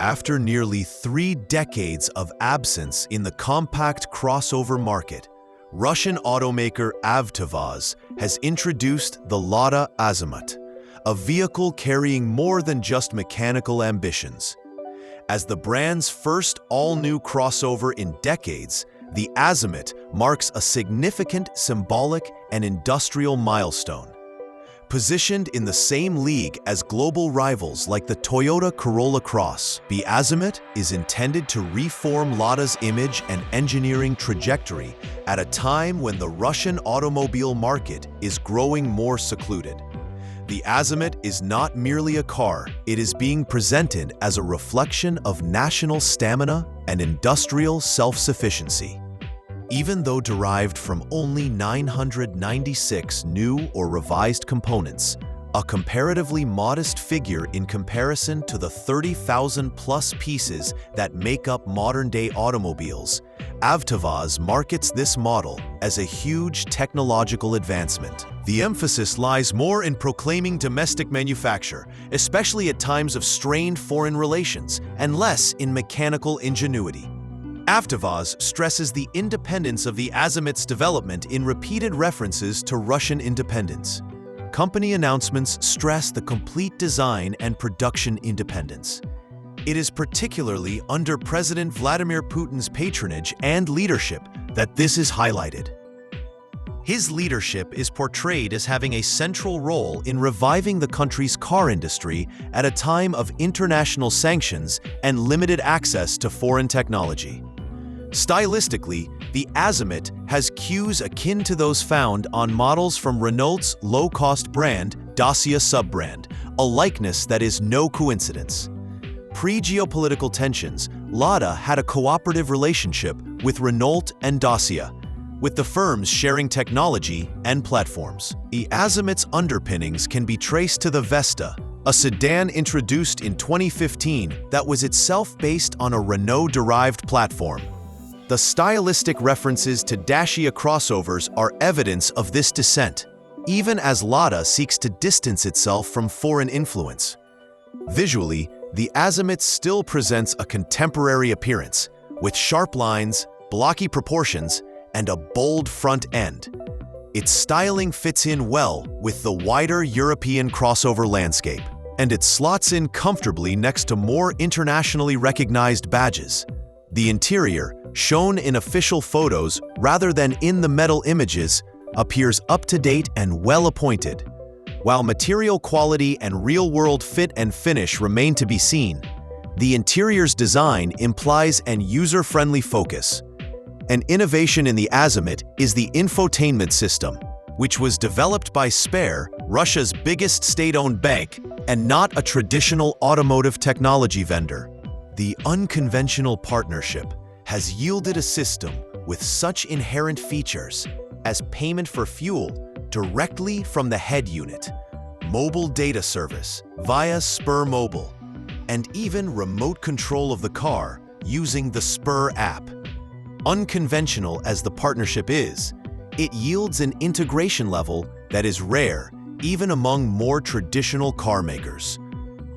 After nearly 3 decades of absence in the compact crossover market, Russian automaker AvtoVAZ has introduced the LADA Azimut, a vehicle carrying more than just mechanical ambitions. As the brand's first all-new crossover in decades, the Azimut marks a significant symbolic and industrial milestone. Positioned in the same league as global rivals like the Toyota Corolla Cross, the Azimut is intended to reform LADA's image and engineering trajectory at a time when the Russian automobile market is growing more secluded. The Azimut is not merely a car, it is being presented as a reflection of national stamina and industrial self-sufficiency. Even though derived from only 996 new or revised components, a comparatively modest figure in comparison to the 30,000-plus pieces that make up modern-day automobiles, AvtoVAZ markets this model as a huge technological advancement. The emphasis lies more in proclaiming domestic manufacture, especially at times of strained foreign relations, and less in mechanical ingenuity. AvtoVAZ stresses the independence of the Azimut's development in repeated references to Russian independence. Company announcements stress the complete design and production independence. It is particularly under President Vladimir Putin's patronage and leadership that this is highlighted. His leadership is portrayed as having a central role in reviving the country's car industry at a time of international sanctions and limited access to foreign technology. Stylistically, the Azimut has cues akin to those found on models from Renault's low-cost brand Dacia sub-brand, a likeness that is no coincidence. Pre-geopolitical tensions, LADA had a cooperative relationship with Renault and Dacia, with the firms sharing technology and platforms. The Azimut's underpinnings can be traced to the Vesta, a sedan introduced in 2015 that was itself based on a Renault-derived platform. The stylistic references to Dacia crossovers are evidence of this descent, even as LADA seeks to distance itself from foreign influence. Visually, the Azimut still presents a contemporary appearance, with sharp lines, blocky proportions, and a bold front end. Its styling fits in well with the wider European crossover landscape, and it slots in comfortably next to more internationally recognized badges. The interior, shown in official photos rather than in the metal images, appears up-to-date and well-appointed. While material quality and real-world fit and finish remain to be seen, the interior's design implies an user-friendly focus. An innovation in the Azimut is the infotainment system, which was developed by Sber, Russia's biggest state-owned bank, and not a traditional automotive technology vendor. The unconventional partnership has yielded a system with such inherent features as payment for fuel directly from the head unit, mobile data service via Sber Mobile, and even remote control of the car using the Sber app. Unconventional as the partnership is, it yields an integration level that is rare even among more traditional car makers.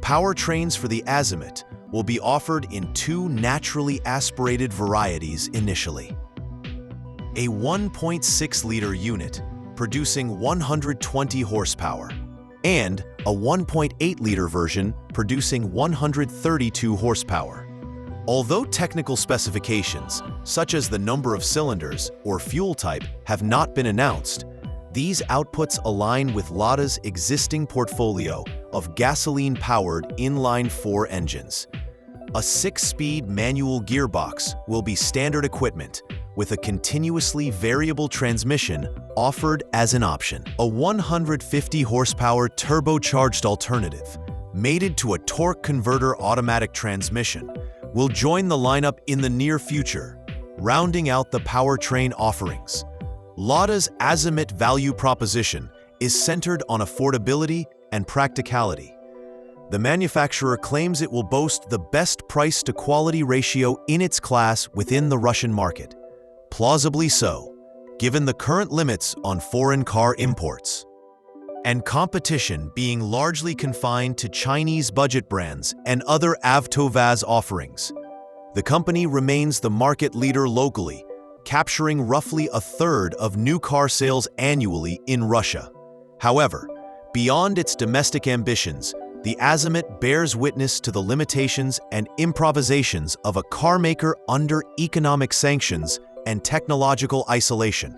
Powertrains for the Azimut will be offered in 2 naturally aspirated varieties initially. A 1.6-liter unit producing 120 horsepower, and a 1.8-liter version producing 132 horsepower. Although technical specifications, such as the number of cylinders or fuel type, have not been announced, these outputs align with LADA's existing portfolio of gasoline-powered inline-4 engines. A 6-speed manual gearbox will be standard equipment, with a continuously variable transmission offered as an option. A 150-horsepower turbocharged alternative, mated to a torque converter automatic transmission, will join the lineup in the near future, rounding out the powertrain offerings. LADA's Azimut value proposition is centered on affordability and practicality. The manufacturer claims it will boast the best price-to-quality ratio in its class within the Russian market. Plausibly so, given the current limits on foreign car imports. and competition being largely confined to Chinese budget brands and other AvtoVAZ offerings. The company remains the market leader locally, capturing roughly a third of new car sales annually in Russia. However, beyond its domestic ambitions, the Azimut bears witness to the limitations and improvisations of a car maker under economic sanctions and technological isolation.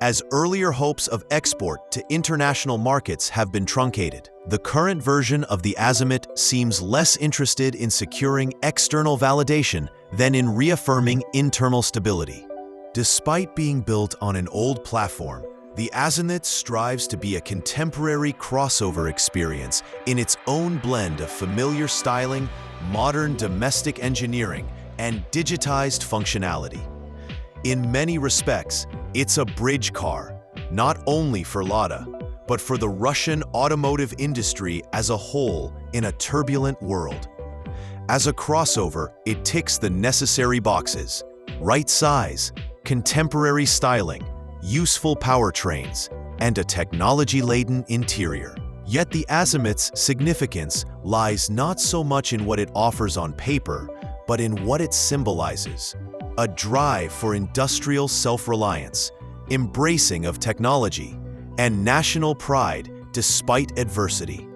As earlier hopes of export to international markets have been truncated, the current version of the Azimut seems less interested in securing external validation than in reaffirming internal stability. Despite being built on an old platform, the Azimut strives to be a contemporary crossover experience in its own blend of familiar styling, modern domestic engineering, and digitized functionality. In many respects, it's a bridge car, not only for LADA, but for the Russian automotive industry as a whole in a turbulent world. As a crossover, it ticks the necessary boxes: right size, contemporary styling, useful powertrains, and a technology-laden interior. Yet the Azimut's significance lies not so much in what it offers on paper, but in what it symbolizes: a drive for industrial self-reliance, embracing of technology, and national pride despite adversity.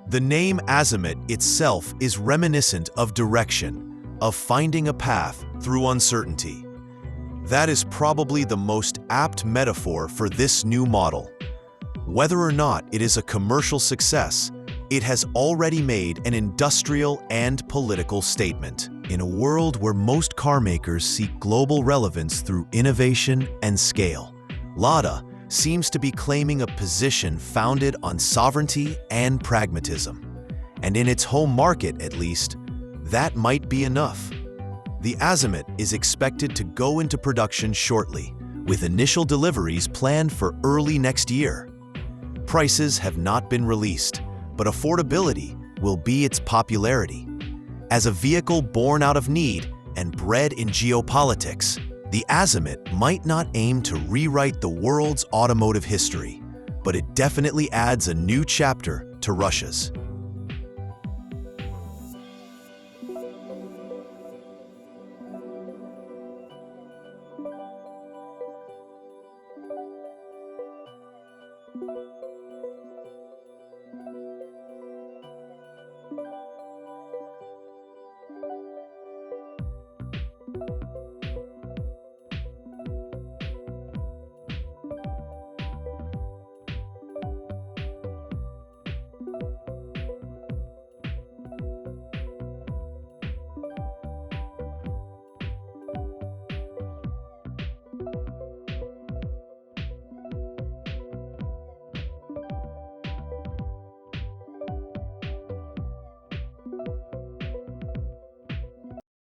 The name Azimut itself is reminiscent of direction, of finding a path through uncertainty. That is probably the most apt metaphor for this new model. Whether or not it is a commercial success, it has already made an industrial and political statement. In a world where most car makers seek global relevance through innovation and scale, LADA seems to be claiming a position founded on sovereignty and pragmatism. And in its home market, at least, that might be enough. The Azimut is expected to go into production shortly, with initial deliveries planned for early next year. Prices have not been released, but affordability will be its popularity. As a vehicle born out of need and bred in geopolitics, the Azimut might not aim to rewrite the world's automotive history, but it definitely adds a new chapter to Russia's.